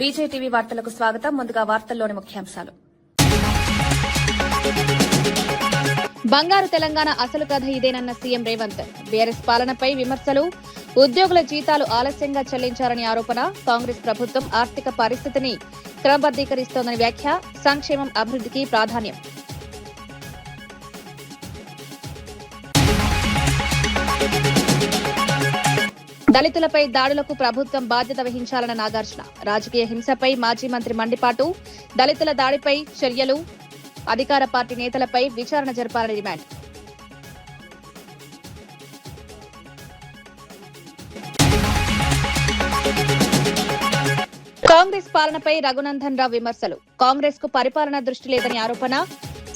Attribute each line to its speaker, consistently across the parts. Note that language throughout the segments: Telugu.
Speaker 1: బీజేటీవీ వార్తలకు స్వాగతం. ముందుగా వార్తల్లోని ముఖ్యాంశాలు. బంగారు తెలంగాణ అసలు కథ ఇదేనన్న సీఎం రేవంత్. బీఆర్ఎస్ పాలనపై విమర్శలు. ఉద్యోగుల జీతాలు ఆలస్యంగా చెల్లించారని ఆరోపణ. కాంగ్రెస్ ప్రభుత్వం ఆర్థిక పరిస్థితిని క్రమబద్దీకరిస్తోందని వ్యాఖ్య. సంక్షేమం అభివృద్ధికి ప్రాధాన్యం. దళితులపై దాడులకు ప్రభుత్వం బాధ్యత వహించాలన్న నాగార్జున. రాజకీయ హింసపై మాజీ మంత్రి మండిపాటు. దళితుల దాడిపై చర్యలు. అధికార పార్టీ నేతలపై విచారణ జరపాలని డిమాండ్. కాంగ్రెస్ పాలనపై రఘునందన్ రావు విమర్శలు. కాంగ్రెస్ కు పరిపాలన దృష్టి లేదని ఆరోపణ.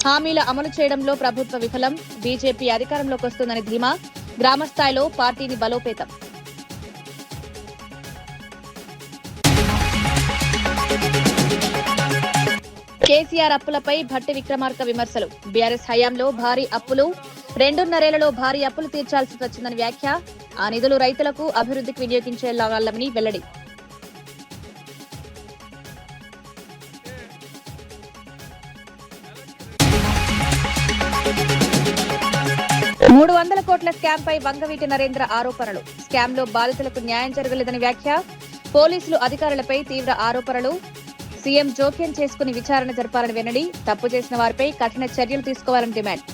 Speaker 1: హామీల అమలు చేయడంలో ప్రభుత్వ విఫలం. బీజేపీ అధికారంలోకి వస్తుందని ధీమా. గ్రామస్థాయిలో పార్టీని బలోపేతం. కేసీఆర్ అప్పులపై భట్టి విక్రమార్క విమర్శలు. బీఆర్ఎస్ హయాంలో భారీ అప్పులు. 2.5 భారీ అప్పులు తీర్చాల్సి వచ్చిందని వ్యాఖ్య. ఆ నిధులు రైతులకు అభివృద్ధికి వినియోగించేలాగాలని వెల్లడి. $300 కోట్ల స్కామ్ పై వంగవీటి నరేంద్ర ఆరోపణలు. స్కామ్ లో బాధితులకు న్యాయం జరగలేదని వ్యాఖ్య. పోలీసులు అధికారులపై తీవ్ర ఆరోపణలు. సీఎం జోక్యం చేసుకుని విచారణ జరపాలని వెల్లడి. తప్పు చేసిన వారిపై కఠిన చర్యలు తీసుకోవాలని డిమాండ్.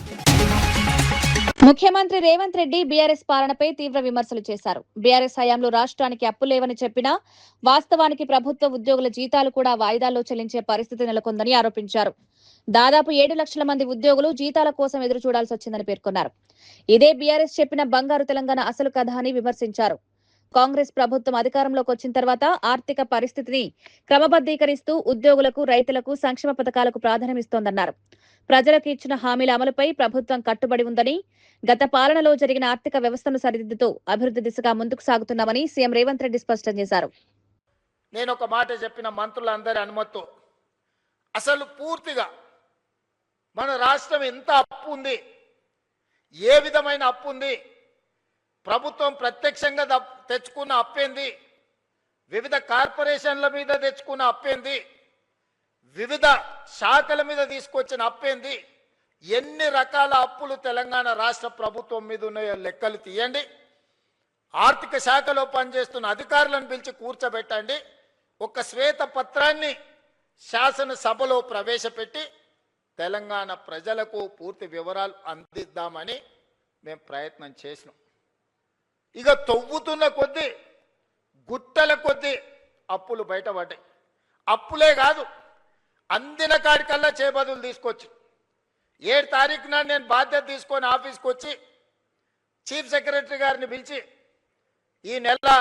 Speaker 1: ముఖ్యమంత్రి రేవంత్ రెడ్డి బీఆర్ఎస్ పాలనపై తీవ్ర విమర్శలు చేశారు. బీఆర్ఎస్ హయాంలో రాష్ట్రానికి అప్పు లేవని చెప్పినా వాస్తవానికి ప్రభుత్వ ఉద్యోగుల జీతాలు కూడా వాయిదాల్లో చెల్లించే పరిస్థితి నెలకొందని ఆరోపించారు. దాదాపు 7 లక్షల మంది ఉద్యోగులు జీతాల కోసం ఎదురు చూడాల్సి వచ్చిందని పేర్కొన్నారు. ఇదే బీఆర్ఎస్ చెప్పిన బంగారు తెలంగాణ అసలు కథ అని విమర్శించారు. కాంగ్రెస్ ప్రభుత్వం అధికారంలోకి వచ్చిన తర్వాత ఆర్థిక పరిస్థితిని క్రమబద్దీకరిస్తూ ఉద్యోగులకు, రైతులకు సంక్షేమ పథకాలకు ప్రాధాన్యమిస్తోందన్నారు. ప్రజలకు ఇచ్చిన హామీల అమలుపై ప్రభుత్వం కట్టుబడి ఉందని, గత పాలనలో జరిగిన ఆర్థిక వ్యవస్థను సరిదిద్దుతూ అభివృద్ధి దిశగా ముందుకు సాగుతున్నామని సీఎం రేవంత్ రెడ్డి స్పష్టం చేశారు.
Speaker 2: నేను ఒక మాట చెప్పిన మంత్రులందరి అనుమతితో అసలు పూర్తిగా మన రాష్ట్రం ఎంత అప్పు ఉంది, ఏ విధమైన అప్పు ఉంది, ప్రభుత్వం ప్రత్యక్షంగా తెచ్చుకున్న అప్పేంది, వివిధ కార్పొరేషన్ల మీద తెచ్చుకున్న అప్పేంది, వివిధ శాఖల మీద తీసుకొచ్చిన అప్పేంది, ఎన్ని రకాల అప్పులు తెలంగాణ రాష్ట్ర ప్రభుత్వం మీద ఉన్నాయో లెక్కలు తీయండి. ఆర్థిక శాఖలో పనిచేస్తున్న అధికారులను పిలిచి కూర్చోబెట్టండి. ఒక శ్వేత పత్రాన్ని శాసనసభలో ప్రవేశపెట్టి తెలంగాణ ప్రజలకు పూర్తి వివరాలు అందిద్దామని మేము ప్రయత్నం చేసినాం. ఇక తవ్వుతున్న కొద్దీ గుట్టల కొద్దీ అప్పులు బయటపడ్డాయి. అప్పులే కాదు, అందిన కాడికల్లా చేబదులు తీసుకొచ్చి 7 తారీఖు నాడు నేను బాధ్యత తీసుకొని ఆఫీస్కి వచ్చి చీఫ్ సెక్రటరీ గారిని పిలిచి ఈ నెల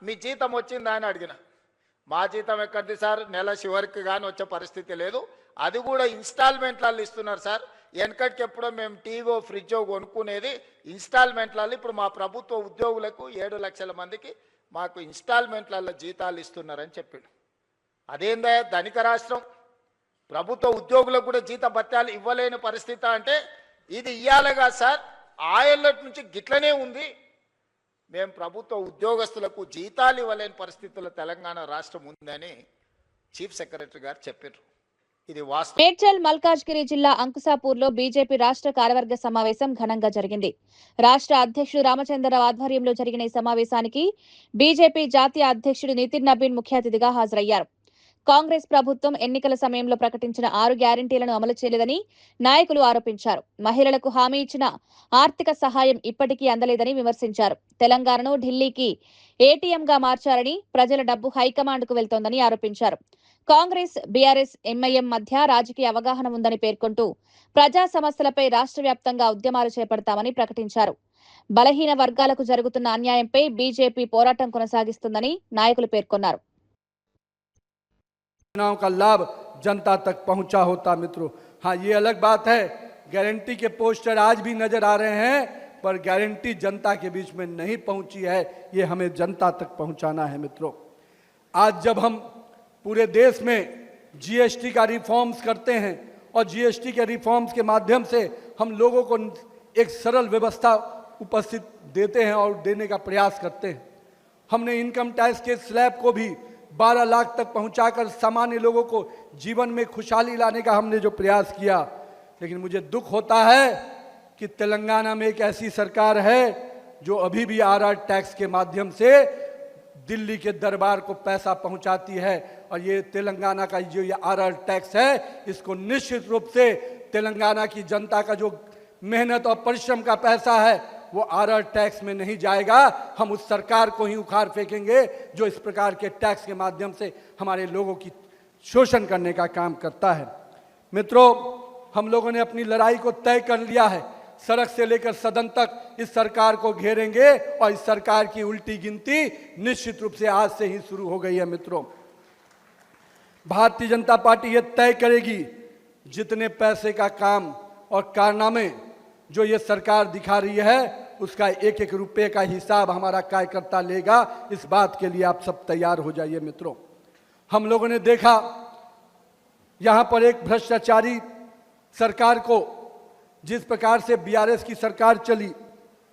Speaker 2: మీ జీతం వచ్చిందా అని అడిగిన. మా జీతం ఎక్కడిది సార్, నెల చివరికి కానీ వచ్చే పరిస్థితి లేదు, అది కూడా ఇన్స్టాల్మెంట్లలో ఇస్తున్నారు సార్. వెనకటికి ఎప్పుడో మేము టీవో ఫ్రిడ్జో కొనుక్కునేది ఇన్స్టాల్మెంట్లలో, ఇప్పుడు మా ప్రభుత్వ ఉద్యోగులకు 7 లక్షల మందికి మాకు ఇన్స్టాల్మెంట్లలో జీతాలు ఇస్తున్నారని చెప్పిండు. అదేందా ధనిక రాష్ట్రం, ప్రభుత్వ ఉద్యోగులకు కూడా జీత భత్యాలు ఇవ్వలేని పరిస్థితి అంటే ఇది ఇయ్యాలిగా సార్, ఆయల్లటి నుంచి గిట్లనే ఉంది. మేము ప్రభుత్వ ఉద్యోగస్తులకు జీతాలు ఇవ్వలేని పరిస్థితుల్లో తెలంగాణ రాష్ట్రం ఉందని చీఫ్ సెక్రటరీ గారు చెప్పారు.
Speaker 1: మేడ్చల్ మల్కాజ్గిరి జిల్లా అంకుసాపూర్లో బీజేపీ రాష్ట్ర కార్యవర్గ సమావేశం ఘనంగా జరిగింది. రాష్ట్ర అధ్యక్షుడు రామచంద్రరావు ఆధ్వర్యంలో జరిగిన ఈ సమావేశానికి బీజేపీ జాతీయ అధ్యక్షుడు నితిన్ నబీన్ ముఖ్య అతిథిగా హాజరయ్యారు. కాంగ్రెస్ ప్రభుత్వం ఎన్నికల సమయంలో ప్రకటించిన 6 గ్యారంటీలను అమలు చేయలేదని నాయకులు ఆరోపించారు. మహిళలకు హామీ ఇచ్చిన ఆర్థిక సహాయం ఇప్పటికీ అందలేదని విమర్శించారు. తెలంగాణను ఢిల్లీకి ఏటీఎంగా మార్చారని, ప్రజల డబ్బు హైకమాండ్కు వెళ్తోందని ఆరోపించారు. కాంగ్రెస్, బీఆర్ఎస్, ఎంఐఎం మధ్య రాజకీయ అవగాహన ఉందని పేర్కొంటూ ప్రజా సమస్యలపై రాష్ట్ర వ్యాప్తంగా ఉద్యమాలు చేపడతామని ప్రకటించారు. బలహీన వర్గాలకు జరుగుతున్న అన్యాయంపై బీజేపీ పోరాటం కొనసాగిస్తుందని నాయకులు పేర్కొన్నారు.
Speaker 3: योजनाओं का लाभ जनता तक पहुंचा होता मित्रों। हाँ, ये अलग बात है, गारंटी के पोस्टर आज भी नजर आ रहे हैं, पर गारंटी जनता के बीच में नहीं पहुंची है, ये हमें जनता तक पहुंचाना है मित्रों। आज जब हम पूरे देश में जीएसटी का रिफॉर्म्स करते हैं और जीएसटी के रिफॉर्म्स के माध्यम से हम लोगों को एक सरल व्यवस्था उपस्थित देते हैं और देने का प्रयास करते हैं। हमने इनकम टैक्स के स्लैब को भी 12 लाख तक पहुंचाकर सामान्य लोगों को जीवन में खुशहाली लाने का हमने जो प्रयास किया। लेकिन मुझे दुख होता है कि तेलंगाना में एक ऐसी सरकार है जो अभी भी आरआर टैक्स के माध्यम से दिल्ली के दरबार को पैसा पहुंचाती है। और ये तेलंगाना का जो ये आरआर टैक्स है, इसको निश्चित रूप से तेलंगाना की जनता का जो मेहनत और परिश्रम का पैसा है वो आरआर टैक्स में नहीं जाएगा। हम उस सरकार को ही उखाड़ फेंकेंगे जो इस प्रकार के टैक्स के माध्यम से हमारे लोगों की शोषण करने का काम करता है। मित्रों, हम लोगों ने अपनी लड़ाई को तय कर लिया है। सड़क से लेकर सदन तक इस सरकार को घेरेंगे और इस सरकार की उल्टी गिनती निश्चित रूप से आज से ही शुरू हो गई है। मित्रों, भारतीय जनता पार्टी ये तय करेगी जितने पैसे का काम और कारनामे जो ये सरकार दिखा रही है उसका एक एक रुपये का हिसाब हमारा कार्यकर्ता लेगा। इस बात के लिए आप सब तैयार हो जाइए। मित्रों, हम लोगों ने देखा यहाँ पर एक भ्रष्टाचारी सरकार को जिस प्रकार से बीआरएस की सरकार चली,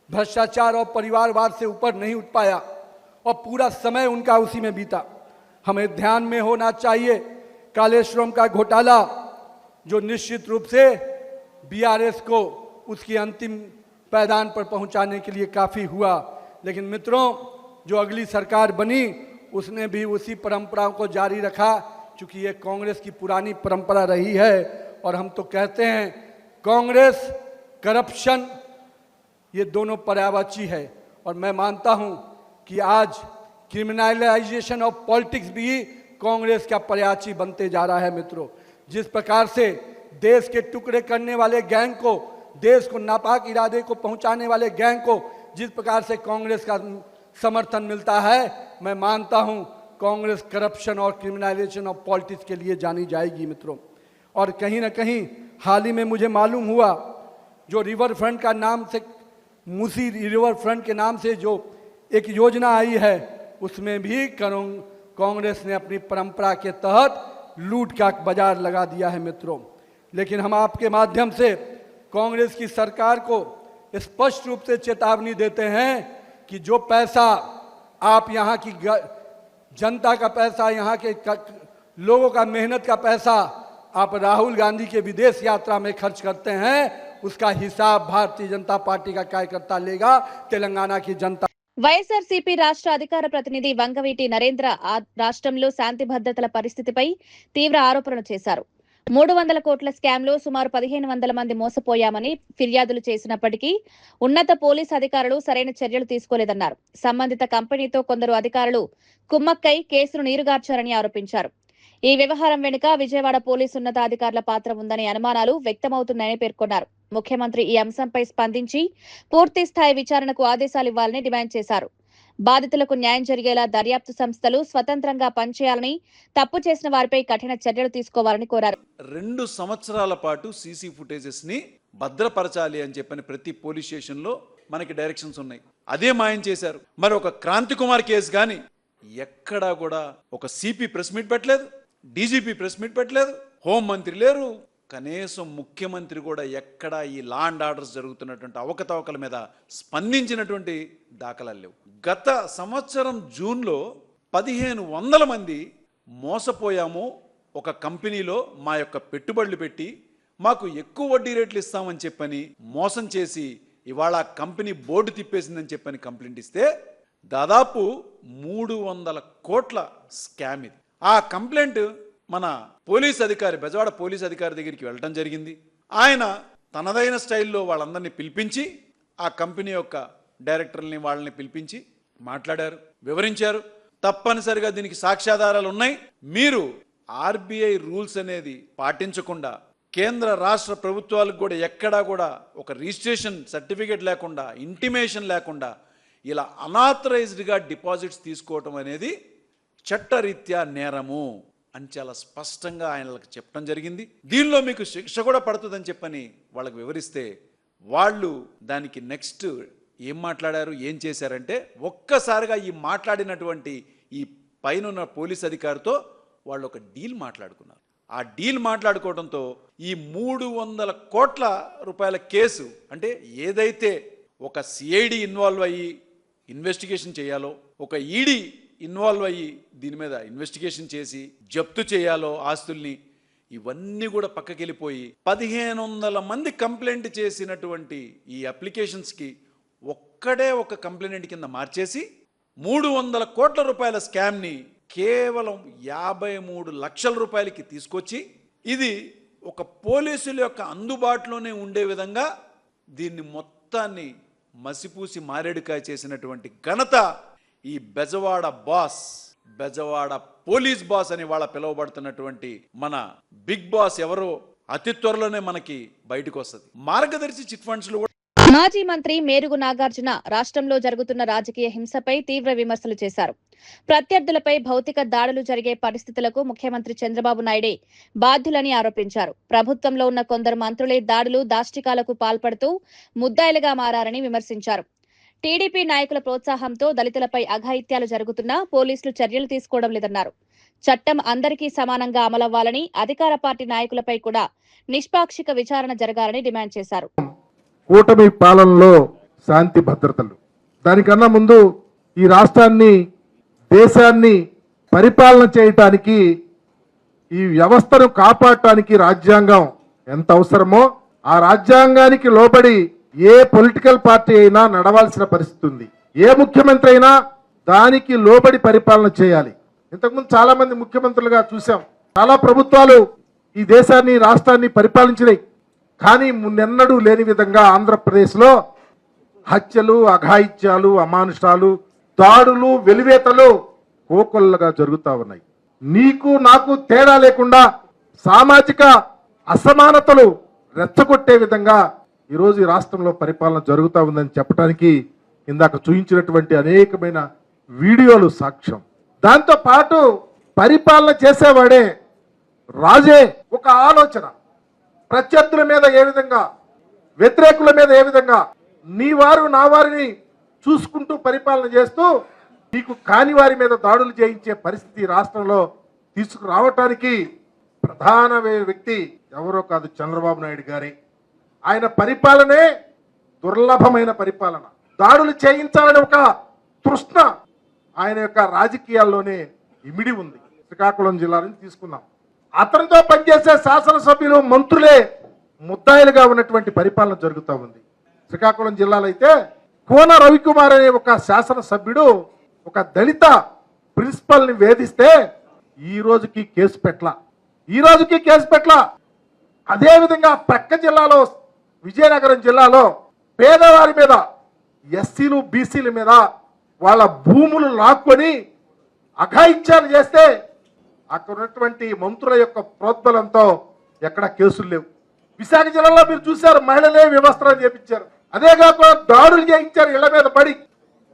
Speaker 3: भ्रष्टाचार और परिवारवाद से ऊपर नहीं उठ पाया और पूरा समय उनका उसी में बीता। हमें ध्यान में होना चाहिए कालेश्वरम का घोटाला जो निश्चित रूप से बीआरएस को उसकी अंतिम पायदान पर पहुंचाने के लिए काफ़ी हुआ। लेकिन मित्रों, जो अगली सरकार बनी उसने भी उसी परंपराओं को जारी रखा, क्योंकि ये कांग्रेस की पुरानी परंपरा रही है। और हम तो कहते हैं कांग्रेस करप्शन ये दोनों पर्यायवाची है। और मैं मानता हूं कि आज क्रिमिनलाइजेशन ऑफ पॉलिटिक्स भी कांग्रेस का पर्यायवाची बनते जा रहा है। मित्रों, जिस प्रकार से देश के टुकड़े करने वाले गैंग को, देश को नापाक इरादे को पहुंचाने वाले गैंग को जिस प्रकार से कांग्रेस का समर्थन मिलता है, मैं मानता हूं कांग्रेस करप्शन और क्रिमिनलाइजेशन ऑफ पॉलिटिक्स के लिए जानी जाएगी। मित्रों, और कहीं ना कहीं हाल ही में मुझे मालूम हुआ जो रिवर फ्रंट का नाम से, मूसी रिवर फ्रंट के नाम से जो एक योजना आई है, उसमें भी कांग्रेस ने अपनी परंपरा के तहत लूट का बाजार लगा दिया है। मित्रों, लेकिन हम आपके माध्यम से कांग्रेस की सरकार को स्पष्ट रूप से चेतावनी देते हैं कि जो पैसा आप यहाँ की जनता का पैसा, यहाँ के लोगों का मेहनत का पैसा आप राहुल गांधी के विदेश यात्रा में खर्च करते हैं, उसका हिसाब भारतीय जनता पार्टी का कार्यकर्ता लेगा। तेलंगाना की जनता
Speaker 1: వైఎస్ఆర్సీపీ రాష్ట్ర అధికార ప్రతినిధి వంగవీటి నరేంద్ర రాష్ట్రంలో శాంతి భద్రతల పరిస్థితిపై తీవ్ర ఆరోపణలు చేశారు. 300 కోట్ల స్కామ్ లో సుమారు 1500 మంది మోసపోయామని ఫిర్యాదులు చేసినప్పటికీ ఉన్నత పోలీసు అధికారులు సరైన చర్యలు తీసుకోలేదన్నారు. సంబంధిత కంపెనీతో కొందరు అధికారులు కుమ్మక్కై కేసును నీరుగార్చారని ఆరోపించారు. ఈ వ్యవహారం వెనుక విజయవాడ పోలీసు ఉన్నతాధికారుల పాత్ర ఉందనే అనుమానాలు వ్యక్తమవుతున్నాయని పేర్కొన్నారు. ముఖ్యమంత్రి ఈ అంశంపై స్పందించి పూర్తి స్థాయి విచారణకు ఆదేశాలు ఇవ్వాలని డిమాండ్ చేశారు. బాధితులకు న్యాయం జరిగేలా దర్యాప్తు సంస్థలు స్వతంత్రంగా పనిచేయాలని, తప్పు చేసిన వారిపై కఠిన చర్యలు తీసుకోవాలని కోరారు.
Speaker 4: 2 సంవత్సరాల పాటు సీసీ ఫుటేజెస్ ని భద్రపరచాలి అని చెప్పని ప్రతి పోలీస్ స్టేషన్ లో మనకి డైరెక్షన్స్ ఉన్నాయి. అదే మాయం చేశారు. మరి ఒక క్రాంతి కుమార్ కేసు కానీ ఎక్కడా కూడా ఒక సిపి ప్రెస్ మీట్ పెట్టలేదు, డీజీపీ ప్రెస్ మీట్ పెట్టలేదు, హోంమంత్రి లేరు, కనీసం ముఖ్యమంత్రి కూడా ఎక్కడా ఈ లా అండ్ ఆర్డర్స్ జరుగుతున్నటువంటి అవకతవకల మీద స్పందించినటువంటి దాఖలాలు లేవు. గత సంవత్సరం జూన్లో 1500 మంది మోసపోయాము, ఒక కంపెనీలో మా యొక్క పెట్టుబడులు పెట్టి మాకు ఎక్కువ వడ్డీ రేట్లు ఇస్తామని చెప్పని మోసం చేసి ఇవాళ కంపెనీ బోర్డు తిప్పేసిందని చెప్పని కంప్లైంట్ ఇస్తే దాదాపు 300 కోట్ల స్కామ్ ఇది. ఆ కంప్లైంట్ మన పోలీస్ అధికారి, బెజవాడ పోలీస్ అధికారి దగ్గరికి వెళ్ళటం జరిగింది. ఆయన తనదైన స్టైల్లో వాళ్ళందరినీ పిలిపించి ఆ కంపెనీ యొక్క డైరెక్టర్ని వాళ్ళని పిలిపించి మాట్లాడారు, వివరించారు. తప్పనిసరిగా దీనికి సాక్ష్యాధారాలు ఉన్నాయి. మీరు ఆర్బీఐ రూల్స్ అనేది పాటించకుండా, కేంద్ర రాష్ట్ర ప్రభుత్వాలకు కూడా ఎక్కడా కూడా ఒక రిజిస్ట్రేషన్ సర్టిఫికేట్ లేకుండా, ఇంటిమేషన్ లేకుండా ఇలా అనాథరైజ్డ్గా డిపాజిట్స్ తీసుకోవటం అనేది చట్టరీత్యా నేరము అని చాలా స్పష్టంగా ఆయనలకు చెప్పడం జరిగింది. దీనిలో మీకు శిక్ష కూడా పడుతుందని చెప్పని వాళ్ళకి వివరిస్తే వాళ్ళు దానికి నెక్స్ట్ ఏం మాట్లాడారు, ఏం చేశారంటే ఒక్కసారిగా ఈ మాట్లాడినటువంటి ఈ పైన పోలీస్ అధికారితో వాళ్ళు ఒక డీల్ మాట్లాడుకున్నారు. ఆ డీల్ మాట్లాడుకోవడంతో ఈ 300 కోట్ల రూపాయల కేసు, అంటే ఏదైతే ఒక సిఐడి ఇన్వాల్వ్ అయ్యి ఇన్వెస్టిగేషన్ చేయాలో, ఒక ఈడీ ఇన్వాల్వ్ అయ్యి దీని మీద ఇన్వెస్టిగేషన్ చేసి జప్తు చేయాలో ఆస్తుల్ని ఇవన్నీ కూడా పక్కకెళ్ళిపోయి 1500 మంది కంప్లైంట్ చేసినటువంటి ఈ అప్లికేషన్స్కి ఒక్కడే ఒక కంప్లైంట్ కింద మార్చేసి 300 కోట్ల రూపాయల స్కామ్ని కేవలం 53 లక్షల రూపాయలకి తీసుకొచ్చి ఇది ఒక పోలీసుల యొక్క అందుబాటులోనే ఉండే విధంగా దీన్ని మొత్తాన్ని మసిపూసి మారేడుకాయ చేసినటువంటి ఘనత ఈ Bezawada boss, Bezawada police boss అని వాళ్ళ పిలువబడుతున్నటువంటి మన బిగ్ బాస్ ఎవరో అతి త్వరలోనే మనకి బయటకు వస్తుంది. మార్గదర్శి చిట్ ఫండ్స్ లో
Speaker 1: మాజీ మంత్రి మేరుగు నాగార్జున రాష్ట్రంలో జరుగుతున్న రాజకీయ హింసపై తీవ్ర విమర్శలు చేశారు. ప్రత్యర్థులపై భౌతిక దాడులు జరిగే పరిస్థితులకు ముఖ్యమంత్రి చంద్రబాబు నాయుడే బాధ్యులని ఆరోపించారు. ప్రభుత్వంలో ఉన్న కొందరు మంత్రులే దాడులు, దాష్టికాలకు పాల్పడుతూ ముద్దాయిలుగా మారారని విమర్శించారు. టీడీపీ నాయకుల ప్రోత్సాహంతో దళితులపై అఘాయిత్యాలు జరుగుతున్నా పోలీసులు చర్యలు తీసుకోవడం లేదన్నారు. చట్టం అందరికీ సమానంగా అమలవ్వాలని, అధికార పార్టీ నాయకులపై కూడా నిష్పాక్షిక విచారణ జరగాలని డిమాండ్ చేశారు.
Speaker 5: కూటమి పాలనలో శాంతి భద్రతలు, దానికన్నా ముందు ఈ రాష్ట్రాన్ని, దేశాన్ని పరిపాలన చేయటానికి, ఈ వ్యవస్థను కాపాడటానికి రాజ్యాంగం ఎంత అవసరమో ఆ రాజ్యాంగానికి లోబడి ఏ పొలిటికల్ పార్టీ అయినా నడవాల్సిన పరిస్థితి ఉంది. ఏ ముఖ్యమంత్రి అయినా దానికి లోబడి పరిపాలన చేయాలి. ఇంతకుముందు చాలా మంది ముఖ్యమంత్రులుగా చూసాం. చాలా ప్రభుత్వాలు ఈ దేశాన్ని, రాష్ట్రాన్ని పరిపాలించినాయి. కానీ మున్నెన్నడూ లేని విధంగా ఆంధ్రప్రదేశ్లో హత్యలు, అఘాయిత్యాలు, అమానుషాలు, దాడులు, వెలివేతలు కోకొల్లగా జరుగుతూ ఉన్నాయి. నీకు నాకు తేడా లేకుండా సామాజిక అసమానతలు రెచ్చగొట్టే విధంగా ఈరోజు ఈ రాష్ట్రంలో పరిపాలన జరుగుతూ ఉందని చెప్పడానికి ఇందాక చూపించినటువంటి అనేకమైన వీడియోలు సాక్ష్యం. దాంతో పాటు పరిపాలన చేసేవాడే రాజే ఒక ఆలోచన, ప్రత్యర్థుల మీద ఏ విధంగా, వ్యతిరేకుల మీద ఏ విధంగా, నీ వారు నా వారిని చూసుకుంటూ పరిపాలన చేస్తూ నీకు కాని వారి మీద దాడులు చేయించే పరిస్థితి రాష్ట్రంలో తీసుకురావటానికి ప్రధాన వ్యక్తి ఎవరో కాదు, చంద్రబాబు నాయుడు గారి. ఆయన పరిపాలనే దుర్లభమైన పరిపాలన. దాడులు చేయించాలని ఒక తృష్ణ ఆయన యొక్క రాజకీయాల్లోనే ఇమిడి ఉంది. శ్రీకాకుళం జిల్లా నుంచి తీసుకుందాం. అతనితో పనిచేసే శాసనసభ్యులు, మంత్రులే ముద్దాయిలుగా ఉన్నటువంటి పరిపాలన జరుగుతూ ఉంది. శ్రీకాకుళం జిల్లాలో అయితే కోన రవికుమార్ అనే ఒక శాసనసభ్యుడు ఒక దళిత ప్రిన్సిపల్ని వేధిస్తే ఈ రోజుకి కేసు పెట్టలా. అదేవిధంగా ప్రక్క జిల్లాలో, విజయనగరం జిల్లాలో పేదవారి మీద, ఎస్సీలు, బీసీల మీద వాళ్ళ భూములు లాక్కొని అఘాయిత్యాలు చేస్తే అక్కడ ఉన్నటువంటి మంత్రుల యొక్క ప్రోద్బలంతో ఎక్కడ కేసులు లేవు. విశాఖ జిల్లాలో మీరు చూశారు, మహిళలే వివస్త్రం చేపించారు. అదే కాకుండా దాడులు చేయించారు ఇళ్ల మీద పడి.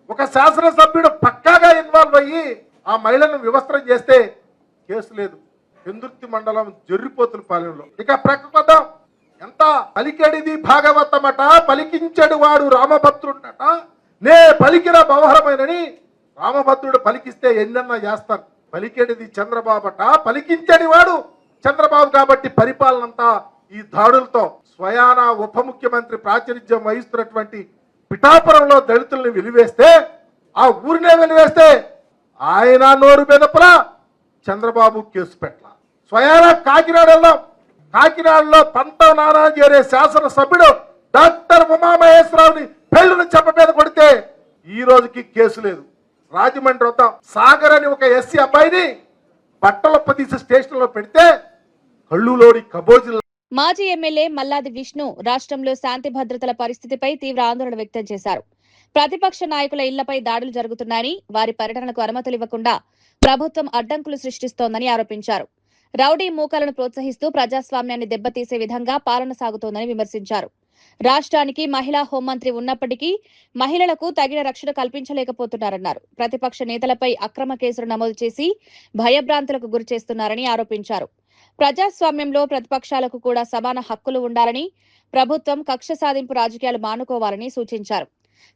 Speaker 5: ఒక శాసనసభ్యుడు పక్కాగా ఇన్వాల్వ్ అయ్యి ఆ మహిళను వివస్త్రం చేస్తే కేసు లేదు. పెందుర్తి మండలం జర్రిపోతులపాలెంలో. ఇక ప్రక్కకొద్దాం, ఎంత పలికెడిది భాగవతమట, పలికించడు వాడు రామభద్రుడట, నే పలికిన బవహరమైనని రామభద్రుడు పలికిస్తే ఎన్నన్నా చేస్తారు. పలికెడిది చంద్రబాబట, పలికించడి వాడు చంద్రబాబు. కాబట్టి పరిపాలన అంతా ఈ దాడులతో. స్వయాన ఉప ముఖ్యమంత్రి ప్రాతినిధ్యం వహిస్తున్నటువంటి పిఠాపురంలో దళితుల్ని వెలివేస్తే, ఆ ఊరినే వెలివేస్తే ఆయన నోరు బెదపలా, చంద్రబాబు కేసు పెట్టలా. స్వయాన కాకినాడలో పంతం నానాజీ అనే శాసనసభ్యుడు డాక్టర్ ఉమామహేశ్వరరావుని పెళ్లిని చెప్ప మీద కొడితే ఈ రోజుకి కేసు లేదు. రాజమండ్రి వద్ద సాగర్ అని ఒక ఎస్సీ అబ్బాయిని బట్టలొప్ప తీసి స్టేషన్ లో పెడితే కళ్ళులోని కబోజులు.
Speaker 1: మాజీ ఎమ్మెల్యే మల్లాది విష్ణు రాష్ట్రంలో శాంతి భద్రతల పరిస్థితిపై తీవ్ర ఆందోళన వ్యక్తం చేశారు. ప్రతిపక్ష నాయకుల ఇళ్లపై దాడులు జరుగుతున్నాయని, వారి పర్యటనకు అనుమతులివ్వకుండా ప్రభుత్వం అడ్డంకులు సృష్టిస్తోందని ఆరోపించారు. రౌడీ మూకలను ప్రోత్సహిస్తూ ప్రజాస్వామ్యాన్ని దెబ్బతీసే విధంగా పాలన సాగుతోందని విమర్శించారు. రాష్ట్రానికి మహిళా హోంమంత్రి ఉన్నప్పటికీ మహిళలకు తగిన రక్షణ కల్పించలేకపోతున్నారన్నారు. ప్రతిపక్ష నేతలపై అక్రమ కేసులు నమోదు చేసి భయభ్రాంతులకు గురి చేస్తున్నారని ఆరోపించారు. ప్రజాస్వామ్యంలో ప్రతిపక్షాలకు కూడా సమాన హక్కులు ఉండాలని, ప్రభుత్వం కక్ష సాధింపు రాజకీయాలు మానుకోవాలని సూచించారు.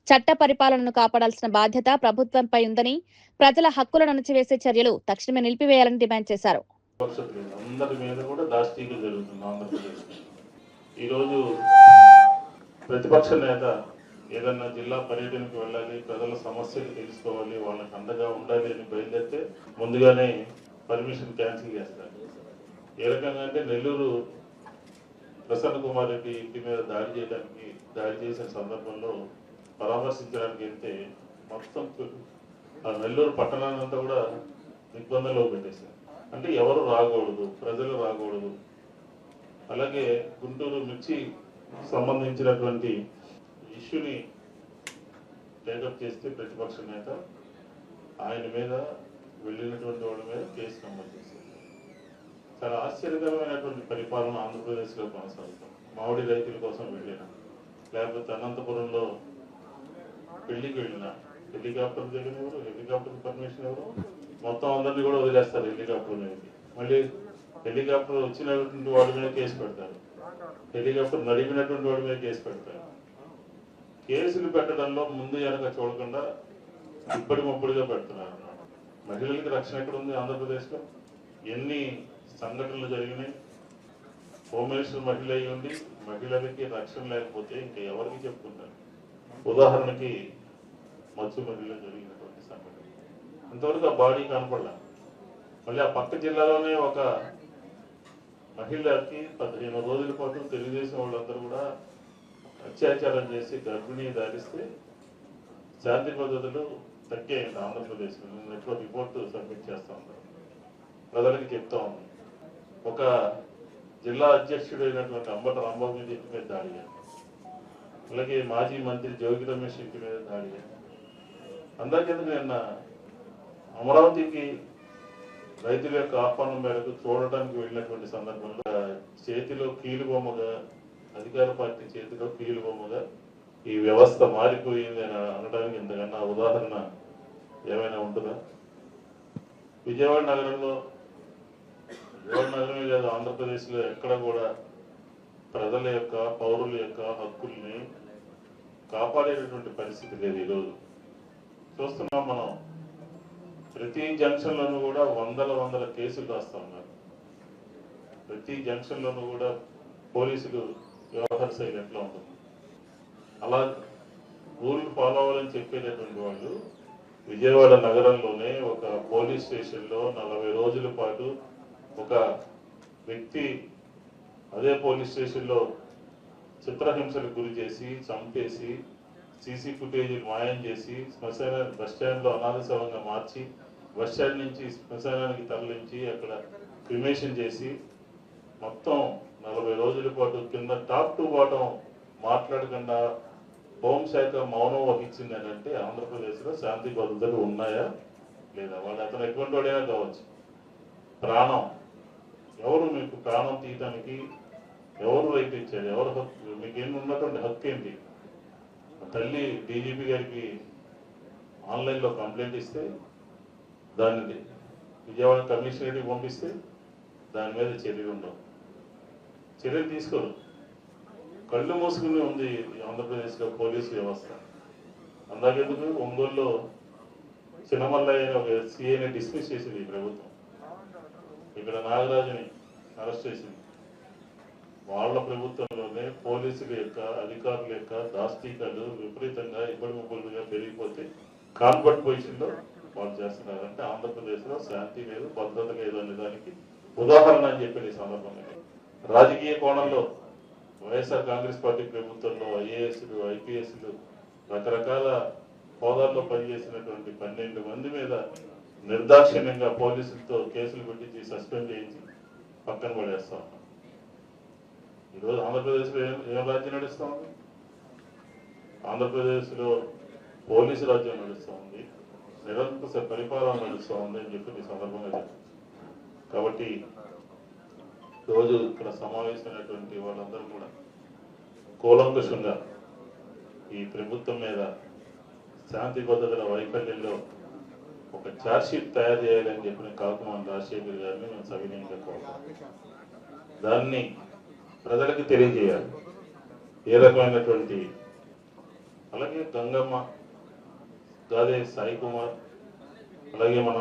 Speaker 1: చట్ట పరిపాలనను కాపాడాల్సిన బాధ్యత ప్రభుత్వంపై ఉందని, ప్రజల హక్కులను అణచివేసే చర్యలు తక్షణమే నిలిపివేయాలని డిమాండ్ చేశారు.
Speaker 6: అందరి మీద కూడా దాష్టీకం జరుగుతుంది ఆంధ్రప్రదేశ్. ఈరోజు ప్రతిపక్ష నేత ఏదన్నా జిల్లా పర్యటనకు వెళ్ళాలి, ప్రజల సమస్యలు తెలుసుకోవాలి, వాళ్ళకి అండగా ఉండాలి అని బయలుదేరితే ముందుగానే పర్మిషన్ క్యాన్సిల్ చేస్తారు. ఏ రకంగా అంటే నెల్లూరు ప్రసన్న కుమార్ రెడ్డి ఇంటి మీద దాడి చేసిన సందర్భంలో పరామర్శించడానికి వెళ్తే మొత్తం ఆ నెల్లూరు పట్టణాన్నంతా కూడా దిగ్బంధంలో పెట్టేశారు. అంటే ఎవరు రాకూడదు, ప్రజలు రాకూడదు. అలాగే గుంటూరు మిర్చి సంబంధించినటువంటి ఇష్యూని టేకప్ చేస్తే ప్రతిపక్ష నేత ఆయన మీద వెళ్ళినటువంటి వాళ్ళ మీద కేసు నమోదు చేశారు. చాలా ఆశ్చర్యకరమైనటువంటి పరిపాలన ఆంధ్రప్రదేశ్లో కొనసాగుతాం. మామిడి రైతుల కోసం వెళ్ళిన, లేకపోతే అనంతపురంలో పెళ్లికి వెళ్ళిన, హెలికాప్టర్ దగ్గర ఎవరు, హెలికాప్టర్ పర్మిషన్ ఎవరు, మొత్తం అందరినీ కూడా వదిలేస్తారు హెలికాప్టర్ మీదకి. మళ్ళీ హెలికాప్టర్ వచ్చినటువంటి వాడి మీద కేసు పెడతారు, హెలికాప్టర్ నడిపినటువంటి వాడి మీద కేసు పెడతారు. కేసులు పెట్టడంలో ముందు వెనక చూడకుండా ఇప్పటి ముప్పటిగా పెడుతున్నారు. మహిళలకి రక్షణ ఎక్కడ ఉంది ఆంధ్రప్రదేశ్లో? ఎన్ని సంఘటనలు జరిగినాయి? హోమ్ మినిస్టర్ మహిళ అయి ఉండి మహిళలకి రక్షణ లేకపోతే ఇంకా ఎవరికి చెప్పుకుంటారు? ఉదాహరణకి మత్స్య మహిళలో జరిగినటువంటి సంఘటన ఇంతవరకు ఆ బాడీ కనపడలే. మళ్ళీ ఆ పక్క జిల్లాలోనే ఒక మహిళకి 15 రోజుల పాటు తెలుగుదేశం వాళ్ళందరూ కూడా అత్యాచారం చేసి గర్భిణీ ధారిస్తే శాంతి భద్రతలు తగ్గాయండి ఆంధ్రప్రదేశ్లో. నెట్లో రిపోర్టు సబ్మిట్ చేస్తా ఉన్నారు, ప్రజలకి చెప్తా ఉంది. ఒక జిల్లా అధ్యక్షుడు అయినటువంటి అంబట రాంబాబు మీద ఇంటి మీద దాడి చేయాలి, అలాగే మాజీ మంత్రి జోగి రమేష్ ఇంటి మీద దాడి చేయాలి. అందరికెందుకు నిన్న అమరావతికి రైతుల యొక్క ఆహ్వానం మేరకు చూడటానికి వెళ్ళినటువంటి సందర్భంలో చేతిలో కీలుబొమ్మగా, అధికార పార్టీ చేతిలో కీలుబొమ్మగా ఈ వ్యవస్థ మారిపోయింది అని అనడానికి ఇంతకన్నా ఉదాహరణ ఏమైనా ఉంటుందా? విజయవాడ నగరంలో, విజయవాడ నగరమే లేదు ఆంధ్రప్రదేశ్లో ఎక్కడ కూడా ప్రజల యొక్క, పౌరుల యొక్క హక్కుల్ని కాపాడేటటువంటి పరిస్థితి లేదు. ఈరోజు చూస్తున్నాం మనం, ప్రతి జంక్షన్లోనూ కూడా వందల కేసులు రాస్తా ఉన్నారు. ప్రతి జంక్షన్లోనూ కూడా పోలీసులు వ్యవహార శైలి ఎట్లా ఉంటుంది? అలా రూల్ ఫాలో అవ్వాలని చెప్పేటటువంటి వాళ్ళు విజయవాడ నగరంలోనే ఒక పోలీస్ స్టేషన్లో 40 రోజుల పాటు ఒక వ్యక్తి అదే పోలీస్ స్టేషన్లో చిత్రహింసలకు గురి చేసి, చంపేసి, సీసీ ఫుటేజీలు మాయం చేసి, బస్ స్టాండ్లో అనాథ శవంగా మార్చి, బస్ స్టాండ్ నుంచి శ్మశానానికి తరలించి అక్కడ క్రిమేషన్ చేసి, మొత్తం 40 రోజుల పాటు కింద టాప్ టు బాటం మాట్లాడకుండా హోంశాఖ మౌనం వహించింది అని అంటే ఆంధ్రప్రదేశ్లో శాంతి భద్రతలు ఉన్నాయా లేదా? వాడు అతను ఎటువంటి వాడైనా కావచ్చు. ప్రాణం, ఎవరు మీకు ప్రాణం తీయటానికి ఎవరు రైట్ ఇచ్చారు? ఎవరు హక్కు? మీకేం ఉన్నటువంటి హక్కు ఏంటి? తల్లి డీజీపీ గారికి ఆన్లైన్లో కంప్లైంట్ ఇస్తే దాన్ని విజయవాడ కమిషనరేట్కి పంపిస్తే దాని మీద చర్యలు ఉండవు, చర్యలు తీసుకోరు. కళ్ళు మూసుకుని ఉంది ఆంధ్రప్రదేశ్లో పోలీసు వ్యవస్థ. అందాకెందుకు ఒంగోలులో చిన్నమల్లయ్య ఒక సిఐని డిస్మిస్ చేసింది ఈ ప్రభుత్వం, ఇక్కడ నాగరాజుని అరెస్ట్ చేసింది. వాళ్ళ ప్రభుత్వంలోనే పోలీసుల యొక్క, అధికారుల యొక్క దాష్టీకాలు విపరీతంగా ఇబ్బడిముబ్బులుగా పెరిగిపోతే కాన్వర్ట్ పొజిషన్లో వాళ్ళు చేస్తున్నారు. అంటే ఆంధ్రప్రదేశ్లో శాంతి లేదు, భద్రత లేదు అనే దానికి ఉదాహరణ అని చెప్పి ఈ సందర్భంగా రాజకీయ కోణంలో వైఎస్ఆర్ కాంగ్రెస్ పార్టీ ప్రభుత్వంలో ఐఏఎస్లు, ఐపీఎస్లు, రకరకాల హోదాల్లో పనిచేసినటువంటి 12 మంది మీద నిర్దాక్షిణ్యంగా పోలీసులతో కేసులు పెట్టించి సస్పెండ్ చేయించి పక్కన పడేస్తా ఉన్నాం. ఈరోజు ఆంధ్రప్రదేశ్లో ఏం రాజ్యం నడుస్తూ ఉంది? ఆంధ్రప్రదేశ్లో పోలీసు రాజ్యం నడుస్తూ ఉంది, నిరంకుశ పరిపాలన నడుస్తూ ఉంది అని చెప్పి ఈ సందర్భంగా చెప్తాను. కాబట్టి రోజు ఇక్కడ సమావేశమైనటువంటి వాళ్ళందరూ కూడా కూలంకషంగా ఈ ప్రభుత్వం మీద శాంతి భద్రతల వైఫల్యంలో ఒక ఛార్జ్షీట్ తయారు చేయాలని చెప్పిన కాకుమాన్ రాజశేఖర్ గారిని మేము సవినయంగా కోరుతాం. దాన్ని ప్రజలకు తెలియజేయాలి ఏ రకమైనటువంటి. అలాగే గంగమ్మ, గాదే సాయి కుమార్, అలాగే మన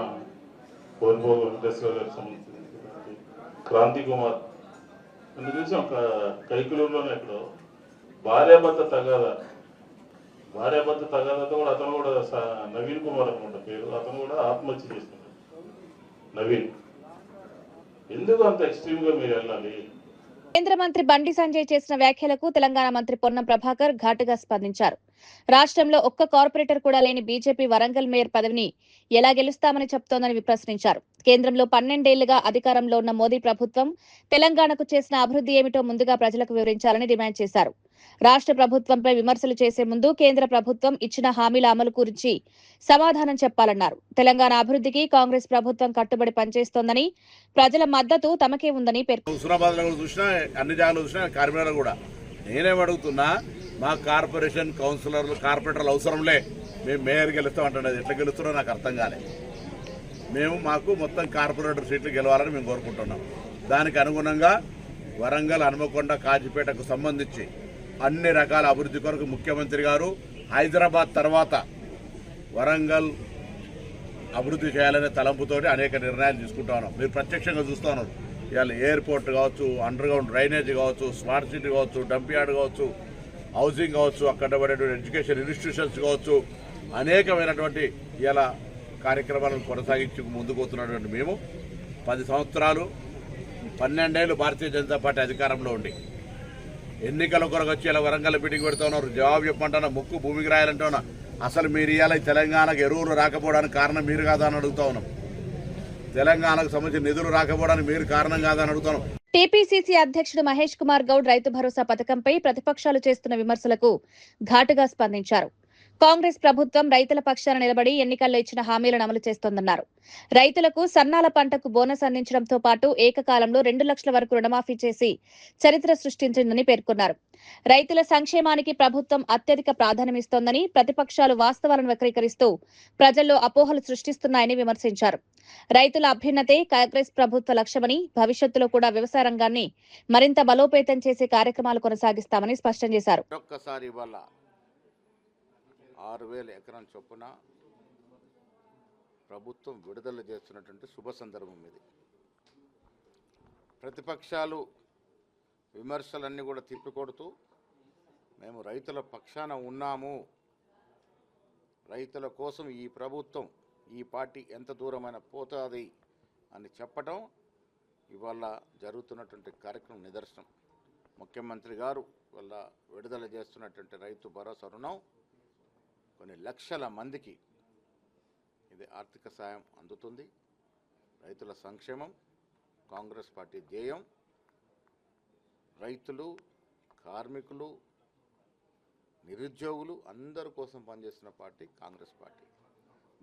Speaker 6: కోల్పోగు వెంకటేశ్వర గారికి సంబంధించిన క్రాంతి కుమార్ నిన్న చూసాం. కైకులూరులోనే ఎక్కడో భార్యాభర్త తగాదా భార్యాభర్త తగాదంతా కూడా అతను కూడా నవీన్ కుమార్ అనుకుంటా పేరు, అతను కూడా ఆత్మహత్య చేసుకున్నాడు నవీన్. ఎందుకు అంత ఎక్స్ట్రీమ్ గా మీరు వెళ్ళాలి?
Speaker 1: కేంద్ర మంత్రి బండి సంజయ్ చేసిన వ్యాఖ్యలకు తెలంగాణ మంత్రి పొన్నం ప్రభాకర్ ఘాటుగా స్పందించారు. రాష్ట్రంలో ఒక్క కార్పొరేటర్ కూడా లేని బీజేపీ వరంగల్ మేయర్ పదవిని ఎలా గెలుస్తామని చెప్తోందని ప్రశ్నించారు. కేంద్రంలో 12 ఏళ్లుగా అధికారంలో ఉన్న మోదీ ప్రభుత్వం తెలంగాణకు చేసిన అభివృద్ధి ఏమిటో ముందుగా ప్రజలకు వివరించాలని డిమాండ్ చేశారు. రాష్ట్ర ప్రభుత్వంపై విమర్శలు చేసే ముందు కేంద్ర ప్రభుత్వం ఇచ్చిన హామీల అమలు గురించి సమాధానం చెప్పాలన్నారు. తెలంగాణ అభివృద్ధికి కాంగ్రెస్ ప్రభుత్వం కట్టుబడి పనిచేస్తోందని, ప్రజల మద్దతు తమకే ఉందని పేర్కొన్నారు.
Speaker 7: హుస్నాబాద్ లో చూసినా, అన్ని జాగాలు చూసినా, కరీంనగర్ కూడా నేనేం అడుగుతున్నా, మా కార్పొరేషన్ కౌన్సిలర్లు కార్పొరేటర్లు అవసరంలే, మేము మేయర్ గెలుస్తామంటున్నది. ఎట్లా గెలుస్తారో నాకు అర్థం కాలే. మాకు మొత్తం కార్పొరేటర్ సీట్లు గెలవాలని మేము కోరుకుంటున్నాం. దానికి అనుగుణంగా వరంగల్, హనుమకొండ, కాజీపేటకు సంబంధించి అన్ని రకాల అభివృద్ధి కొరకు ముఖ్యమంత్రి గారు హైదరాబాద్ తర్వాత వరంగల్ అభివృద్ధి చేయాలనే తలంపుతోటి అనేక నిర్ణయాలు తీసుకుంటా ఉన్నాం. మీరు ప్రత్యక్షంగా చూస్తూ ఉన్నారు. ఇవాళ ఎయిర్పోర్ట్ కావచ్చు, అండర్ గ్రౌండ్ డ్రైనేజ్ కావచ్చు, స్మార్ట్ సిటీ కావచ్చు, డంప్ యార్డ్ కావచ్చు, హౌసింగ్ కావచ్చు, అక్కడ పడేటువంటి ఎడ్యుకేషన్ ఇన్స్టిట్యూషన్స్ కావచ్చు, అనేకమైనటువంటి ఇలా కార్యక్రమాలను కొనసాగించి ముందుకు పోతున్నటువంటి మేము 10 సంవత్సరాలు 12 ఏళ్ళు భారతీయ జనతా పార్టీ అధికారంలో ఉండి ఎన్నికల కొరకు వచ్చి ఇలా వరంగల్ మీటింగ్ పెడుతూ ఉన్నారు. జవాబు చెప్పమంటున్నా, ముక్కు భూమికి రాయాలంటున్నా. అసలు మీరు ఇవాళ తెలంగాణకు ఎరువులు రాకపోవడానికి కారణం మీరు కాదా అని అడుగుతా ఉన్నాం. తెలంగాణకు సంబంధించిన నిధులు రాకపోవడానికి మీరు కారణం కాదని అడుగుతున్నాం.
Speaker 1: టీపీసీసీ అధ్యక్షుడు మహేష్ కుమార్ గౌడ్ రైతు భరోసా పథకంపై ప్రతిపక్షాలు చేస్తున్న విమర్శలకు ఘాటుగా స్పందించారు. కాంగ్రెస్ ప్రభుత్వం రైతుల పక్షాన నిలబడి ఎన్నికల్లో ఇచ్చిన హామీలను అమలు చేస్తోందన్నారు. రైతులకు సన్నాల పంటకు బోనస్ అందించడంతో పాటు ఏకకాలంలో 2 లక్షల వరకు రుణమాఫీ చేసి చరిత్ర సృష్టించిందని పేర్కొన్నారు. రైతుల సంక్షేమానికి ప్రభుత్వం అత్యధిక ప్రాధాన్యమిస్తోందని, ప్రతిపక్షాలు వాస్తవాలను వక్రీకరిస్తూ ప్రజల్లో అపోహలు సృష్టిస్తున్నాయని విమర్శించారు. రైతుల అభ్యున్నతే కాంగ్రెస్ ప్రభుత్వ లక్ష్యమని, భవిష్యత్తులో కూడా వ్యవసాయ రంగాన్ని మరింత బలోపేతం చేసే కార్యక్రమాలు కొనసాగిస్తామని స్పష్టం చేశారు.
Speaker 8: 6,000 ఎకరం చొప్పున ప్రభుత్వం విడుదల చేస్తున్నటువంటి శుభ సందర్భం ఇది. ప్రతిపక్షాలు విమర్శలన్నీ కూడా తిప్పికొడుతూ మేము రైతుల పక్షాన ఉన్నాము, రైతుల కోసం ఈ ప్రభుత్వం, ఈ పార్టీ ఎంత దూరమైన పోతుంది అని చెప్పడం ఇవాళ జరుగుతున్నటువంటి కార్యక్రమం నిదర్శనం. ముఖ్యమంత్రి గారు వల్ల విడుదల చేస్తున్నటువంటి రైతు భరోసా రుణం కొన్ని లక్షల మందికి ఇది ఆర్థిక సాయం అందుతుంది. రైతుల సంక్షేమం కాంగ్రెస్ పార్టీ ధ్యేయం. రైతులు, కార్మికులు, నిరుద్యోగులు అందరి కోసం పనిచేస్తున్న పార్టీ కాంగ్రెస్ పార్టీ.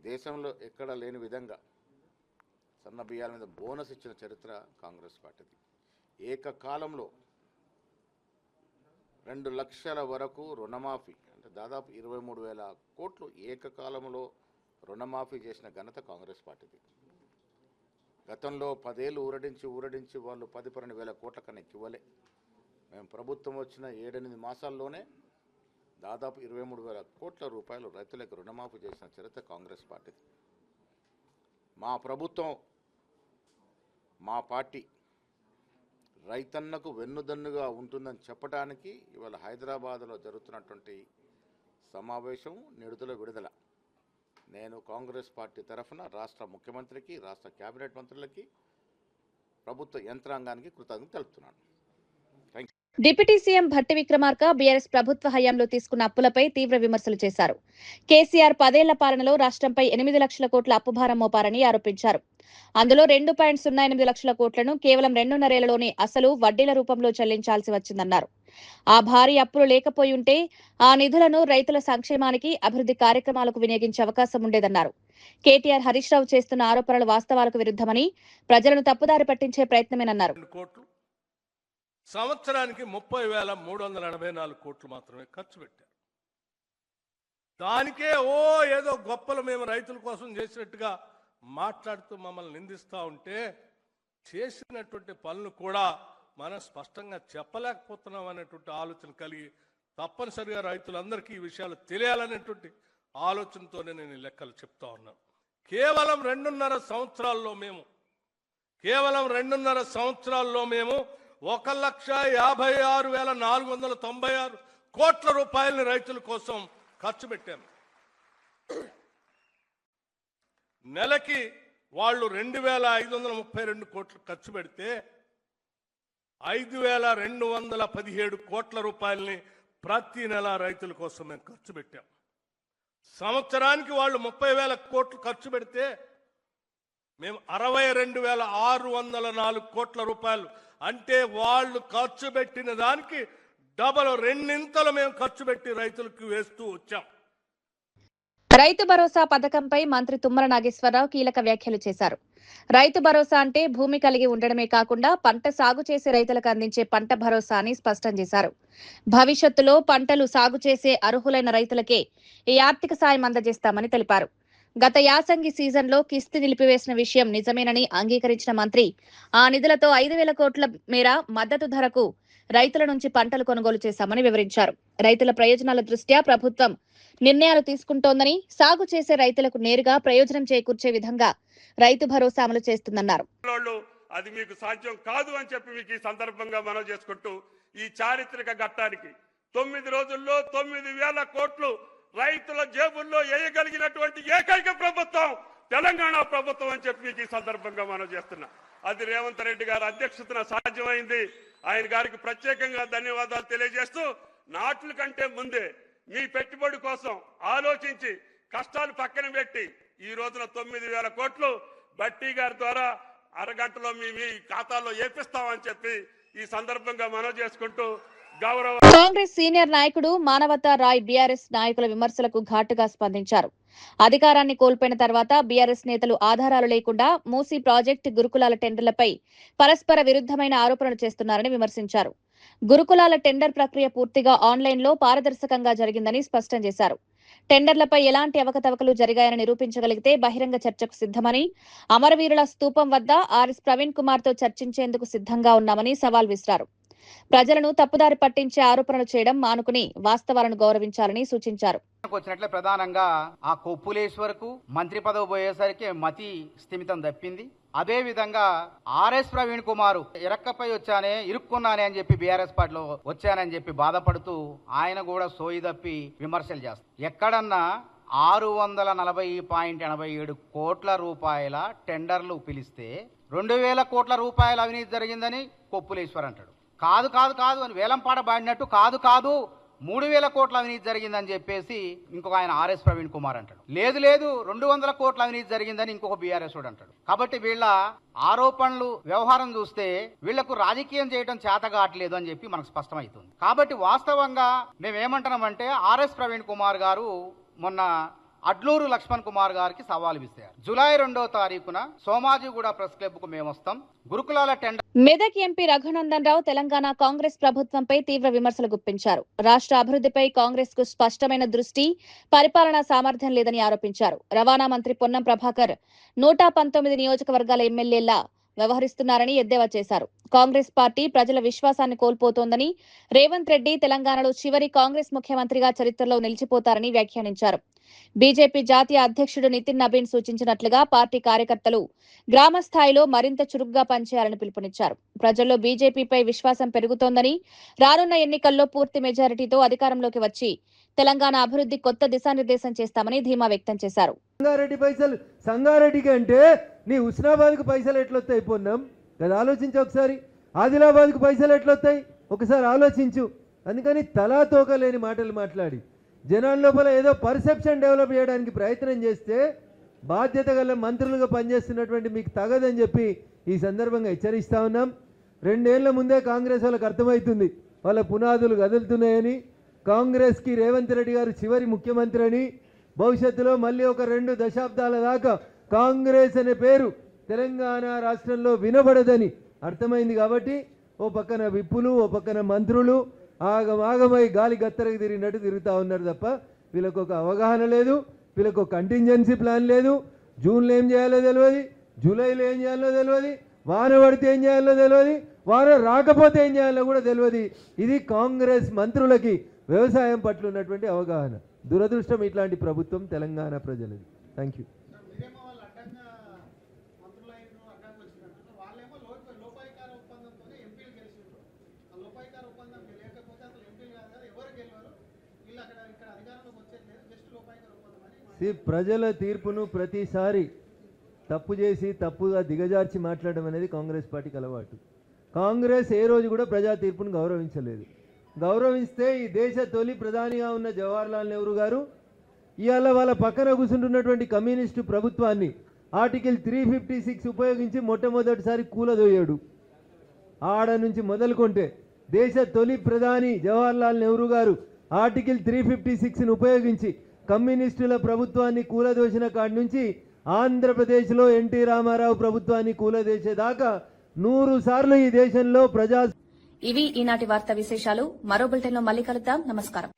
Speaker 8: దేశంలో ఎక్కడా లేని విధంగా సన్న బియ్యాల మీద బోనస్ ఇచ్చిన చరిత్ర కాంగ్రెస్ పార్టీది. ఏకకాలంలో 2 లక్షల వరకు రుణమాఫీ, అంటే దాదాపు 23,000 కోట్లు ఏకకాలంలో రుణమాఫీ చేసిన ఘనత కాంగ్రెస్ పార్టీది. గతంలో 10 ఏళ్ళు ఊరడించి వాళ్ళు 10-12 కోట్ల కన్నా ఇవ్వలే. మేము ప్రభుత్వం వచ్చిన 7-8 మాసాల్లోనే దాదాపు 23,000 కోట్ల రూపాయలు రైతులకు రుణమాఫీ చేసిన చరిత్ర కాంగ్రెస్ పార్టీది. మా ప్రభుత్వం, మా పార్టీ రైతన్నకు వెన్నుదన్నుగా ఉంటుందని చెప్పడానికి ఇవాళ హైదరాబాద్లో జరుగుతున్నటువంటి సమావేశం, నిడుదల విడుదల. నేను కాంగ్రెస్ పార్టీ తరఫున రాష్ట్ర ముఖ్యమంత్రికి, రాష్ట్ర కేబినెట్ మంత్రులకి, ప్రభుత్వ యంత్రాంగానికి కృతజ్ఞతలు తెలుపుతున్నాను.
Speaker 1: Deputy CM Bhatti Vikramarka BRS ప్రభుత్వ హయాంలో తీసుకున్న అప్పులపై తీవ్ర విమర్శలు చేశారు. కేసీఆర్ 10 ఏళ్ల పాలనలో రాష్ట్రంపై 8 లక్షల కోట్ల అప్పుభారం మోపారని ఆరోపించారు. అందులో 2.08 లక్షల కోట్లను కేవలం 2.5 ఏళ్లలోనే అసలు వడ్డీల రూపంలో చెల్లించాల్సి వచ్చిందన్నారు. ఆ భారీ అప్పులు లేకపోయి ఉంటే ఆ నిధులను రైతుల సంక్షేమానికి, అభివృద్ధి కార్యక్రమాలకు వినియోగించే అవకాశం ఉండేదన్నారు. కేటీఆర్, హరీష్ రావు చేస్తున్న ఆరోపణలు వాస్తవాలకు విరుద్ధమని, ప్రజలను తప్పుదారి పట్టించే ప్రయత్నమేనన్నారు.
Speaker 9: సంవత్సరానికి 30,384 కోట్లు మాత్రమే ఖర్చు పెట్టారు. దానికే ఏదో గొప్పలు మేము రైతుల కోసం చేసినట్టుగా మాట్లాడుతూ మమ్మల్ని నిందిస్తూ ఉంటే, చేసినటువంటి పనులు కూడా మనం స్పష్టంగా చెప్పలేకపోతున్నాం అనేటువంటి ఆలోచన కలిగి తప్పనిసరిగా రైతులందరికీ ఈ విషయాలు తెలియాలనేటువంటి ఆలోచనతోనే నేను ఈ లెక్కలు చెప్తా ఉన్నాను. కేవలం 2.5 సంవత్సరాల్లో మేము 1,56,496 కోట్ల రూపాయలని రైతుల కోసం ఖర్చు పెట్టాం. నెలకి వాళ్ళు 2,532 కోట్లు ఖర్చు పెడితే 5,217 కోట్ల రూపాయలని ప్రతి నెల రైతుల కోసం మేము ఖర్చు పెట్టాం. సంవత్సరానికి వాళ్ళు 30,000 కోట్లు ఖర్చు పెడితే మేము 62,604 కోట్ల రూపాయలు, అంటే వాళ్ళు ఖర్చు పెట్టిన దానికి డబల్, రెండింతలు మేము ఖర్చు పెట్టి రైతులకు వేస్తూ వచ్చాం.
Speaker 1: రైతు భరోసా పథకంపై మంత్రి తుమ్మల నాగేశ్వరరావు కీలక వ్యాఖ్యలు చేశారు. రైతు భరోసా అంటే భూమి కలిగి ఉండడమే కాకుండా పంట సాగు చేసే రైతులకు అందించే పంట భరోసా అని స్పష్టం చేశారు. భవిష్యత్తులో పంటలు సాగు చేసే అర్హులైన రైతులకే ఈ ఆర్థిక సాయం అందజేస్తామని తెలిపారు. గత యాసంగి సీజన్లో కిస్తీ నిలిపివేసిన విషయం నిజమేనని అంగీకరించిన మంత్రి ఆ నిధులతో 5,000 కోట్ల మేర మద్దతు ధరకు రైతుల నుంచి పంటలు కొనుగోలు చేశామని వివరించారు. రైతుల ప్రయోజనాల దృష్ట్యా ప్రభుత్వం నిర్ణయాలు తీసుకుంటోందని, సాగు చేసే రైతులకు నేరుగా ప్రయోజనం చేకూర్చే విధంగా రైతు భరోసా అమలు చేస్తుందన్నారు.
Speaker 10: అది మీకు సాధ్యం కాదు అని చెప్పి మీకు ఈ సందర్భంగా మనం చేసుకుంటూ ఈ చారిత్రక ఘట్టానికి 9 రోజుల్లో 9,000 కోట్లు రైతుల జేబుల్లో వేయగలిగినటువంటి ఏకైక ప్రభుత్వం తెలంగాణ ప్రభుత్వం అని చెప్పి మీకు ఈ సందర్భంగా మనం చేస్తున్నాం. అది రేవంత్ రెడ్డి గారి అధ్యక్షతన సాధ్యమైంది. ఆయన గారికి ప్రత్యేకంగా ధన్యవాదాలు తెలియజేస్తూ, నాట్ల కంటే ముందే మీ పెట్టుబడి కోసం ఆలోచించి కష్టాలు పక్కన పెట్టి ఈ రోజున 9,000 కోట్లు బట్టి గారి ద్వారా అరగంటలో మీ ఖాతాలో ఏపిస్తామని చెప్పి ఈ సందర్భంగా మనం చేసుకుంటూ గౌరవ
Speaker 1: కాంగ్రెస్ సీనియర్ నాయకుడు మానవతా రాయ్ బీఆర్ఎస్ నాయకుల విమర్శలకు ఘాటుగా స్పందించారు. అధికారాన్ని కోల్పోయిన తర్వాత బీఆర్ఎస్ నేతలు ఆధారాలు లేకుండా మూసీ ప్రాజెక్టు, గురుకులాల టెండర్లపై పరస్పర విరుద్ధమైన ఆరోపణలు చేస్తున్నారని విమర్శించారు. గురుకులాల టెండర్ ప్రక్రియ పూర్తిగా ఆన్లైన్లో పారదర్శకంగా జరిగిందని స్పష్టం చేశారు. టెండర్లపై ఎలాంటి అవకతవకలు జరిగాయని నిరూపించగలిగితే బహిరంగ చర్చకు సిద్ధమని, అమరవీరుల స్తూపం వద్ద ఆర్ఎస్ ప్రవీణ్ కుమార్ తో చర్చించేందుకు సిద్ధంగా ఉన్నామని సవాల్ విసిరారు. ప్రజలను తప్పుదారి పట్టించే ఆరోపణలు చేయడం మానుకుని వాస్తవాలను గౌరవించాలని సూచించారు.
Speaker 11: వచ్చినట్లే ప్రధానంగా ఆ కొప్పులేశ్వరకు మంత్రి పదవి పోయేసరికి మతి స్థిమితం తప్పింది. అదే విధంగా ఆర్ఎస్ ప్రవీణ్ కుమార్ ఇరక్కపై వచ్చానే, ఇరుక్కున్నానే అని చెప్పి బీఆర్ఎస్ పార్టీలో వచ్చానని చెప్పి బాధపడుతూ ఆయన కూడా సోయి తప్పి విమర్శలు చేస్తారు. ఎక్కడన్నా 640.87 కోట్ల రూపాయల టెండర్లు పిలిస్తే 2,000 కోట్ల రూపాయల అవినీతి జరిగిందని కొప్పులేశ్వర్ అంటాడు. కాదు కాదు కాదు అని వేలంపాట బాడినట్టు, కాదు కాదు 3,000 కోట్ల అవినీతి జరిగిందని చెప్పేసి ఇంకొక ఆయన ఆర్ఎస్ ప్రవీణ్ కుమార్ అంటాడు. లేదు లేదు 200 కోట్ల అవినీతి జరిగిందని ఇంకొక బీఆర్ఎస్ అంటాడు. కాబట్టి వీళ్ళ ఆరోపణలు వ్యవహారం చూస్తే వీళ్లకు రాజకీయం చేయడం చేత కావట్లేదు అని చెప్పి మనకు స్పష్టమవుతుంది. కాబట్టి వాస్తవంగా మేమేమంటున్నామంటే ఆర్ఎస్ ప్రవీణ్ కుమార్ గారు మొన్న అడ్లూరు లక్ష్మణ్ కుమార్ గారికి సవాల్ విసిరారు. జూలై 2వ తారీఖున సోమాజిగూడ ప్రెస్ క్లబ్ కు మేమొస్తాం. గురుకులాల టెండర్.
Speaker 1: మెదక్ ఎంపీ రఘునందన్ రావు తెలంగాణ కాంగ్రెస్ ప్రభుత్వంపై తీవ్ర విమర్శలు గుప్పించారు. రాష్ట్ర అభివృద్ధిపై కాంగ్రెస్ కు స్పష్టమైన దృష్టి, పరిపాలనా సామర్థ్యం లేదని ఆరోపించారు. రవాణా మంత్రి పొన్నం ప్రభాకర్ 119 నియోజకవర్గాల ఎమ్మెల్యేలా వ్యవహరిస్తున్నారని ఎద్దేవా చేశారు. కాంగ్రెస్ పార్టీ ప్రజల విశ్వాసాన్ని కోల్పోతోందని, రేవంత్ రెడ్డి తెలంగాణలో చివరి కాంగ్రెస్ ముఖ్యమంత్రిగా చరిత్రలో నిలిచిపోతారని వ్యాఖ్యానించారు. బీజేపీ జాతీయ అధ్యక్షుడు నితిన్ నబీన్ సూచించినట్లుగా పార్టీ కార్యకర్తలు గ్రామ స్థాయిలో మరింత చురుగ్గా పనిచేయాలని పిలుపునిచ్చారు. ప్రజల్లో బీజేపీపై విశ్వాసం పెరుగుతోందని, రానున్న ఎన్నికల్లో పూర్తి మెజారిటీతో అధికారంలోకి వచ్చి తెలంగాణ అభివృద్ధి కొత్త దిశానిర్దేశం చేస్తామని ధీమా వ్యక్తం చేశారు.
Speaker 12: సంగారెడ్డి పైసలు సంగారెడ్డికి అంటే నీ హుస్నాబాద్కు పైసలు ఎట్లొస్తాయి పొన్నం కదా, ఆలోచించు ఒకసారి. ఆదిలాబాద్కు పైసలు ఎట్లొస్తాయి ఒకసారి ఆలోచించు. అందుకని తలా తోకలేని మాటలు మాట్లాడి జనాల లోపల ఏదో పర్సెప్షన్ డెవలప్ చేయడానికి ప్రయత్నం చేస్తే బాధ్యత గల మంత్రులుగా పనిచేస్తున్నటువంటి మీకు తగదని చెప్పి ఈ సందర్భంగా హెచ్చరిస్తా ఉన్నాం. 2 ఏళ్ల ముందే కాంగ్రెస్ వాళ్ళకి అర్థమవుతుంది వాళ్ళ పునాదులు కదులుతున్నాయని, కాంగ్రెస్కి రేవంత్ రెడ్డి గారు చివరి ముఖ్యమంత్రి అని, భవిష్యత్తులో మళ్ళీ ఒక 2 దశాబ్దాల దాకా కాంగ్రెస్ అనే పేరు తెలంగాణ రాష్ట్రంలో వినబడదని అర్థమైంది. కాబట్టి ఓ పక్కన విప్పులు, ఓ పక్కన మంత్రులు ఆగమై గాలి గత్తరకు తిరిగినట్టు తిరుగుతూ ఉన్నారు తప్ప వీళ్ళకు ఒక అవగాహన లేదు, వీళ్ళకు ఒక కంటింజెన్సీ ప్లాన్ లేదు. జూన్లో ఏం చేయాలో తెలియదు, జూలైలో ఏం చేయాలో తెలియదు, వాన పడితే ఏం చేయాలో తెలియదు, వాన రాకపోతే ఏం చేయాలో కూడా తెలియదు. ఇది కాంగ్రెస్ మంత్రులకి వ్యవసాయం పట్ల ఉన్నటువంటి అవగాహన. దురదృష్టం ఇట్లాంటి ప్రభుత్వం తెలంగాణ ప్రజలది. Thank you.
Speaker 13: లోపాయికార ఒప్పందం లేకపోతే అసలు ఎంపీలు కాదు కదా, ఎవరు గెలవరు, వీళ్ళు ఇక్కడ అధికారంలోకి
Speaker 12: ప్రజల తీర్పును ప్రతిసారి తప్పు చేసి తప్పుగా దిగజార్చి మాట్లాడడం అనేది కాంగ్రెస్ పార్టీకి అలవాటు. కాంగ్రెస్ ఏ రోజు కూడా ప్రజా తీర్పును గౌరవించలేదు. గౌరవిస్తే ఈ దేశ తొలి ప్రధానిగా ఉన్న జవహర్లాల్ నెహ్రూ గారు ఇవాళ వాళ్ళ పక్కన కూర్చుంటున్నటువంటి కమ్యూనిస్టు ప్రభుత్వాన్ని ఆర్టికల్ 356 ఉపయోగించి మొట్టమొదటిసారి కూలదోయాడు. ఆడ నుంచి మొదలుకొంటే దేశ తొలి ప్రధాని జవహర్లాల్ నెహ్రూ గారు ఆర్టికల్ 356ను ఉపయోగించి కమ్యూనిస్టుల ప్రభుత్వాన్ని కూలదోసిన కాడి నుంచి ఆంధ్రప్రదేశ్లో ఎన్టీ రామారావు ప్రభుత్వాన్ని కూలదోసేదాకా 100 సార్లు ఈ దేశంలో
Speaker 1: ఇవి ఈనాటి వార్తా విశేషాలు. మరో బులెటిన్లో మళ్ళీ కలుద్దాం. నమస్కారం.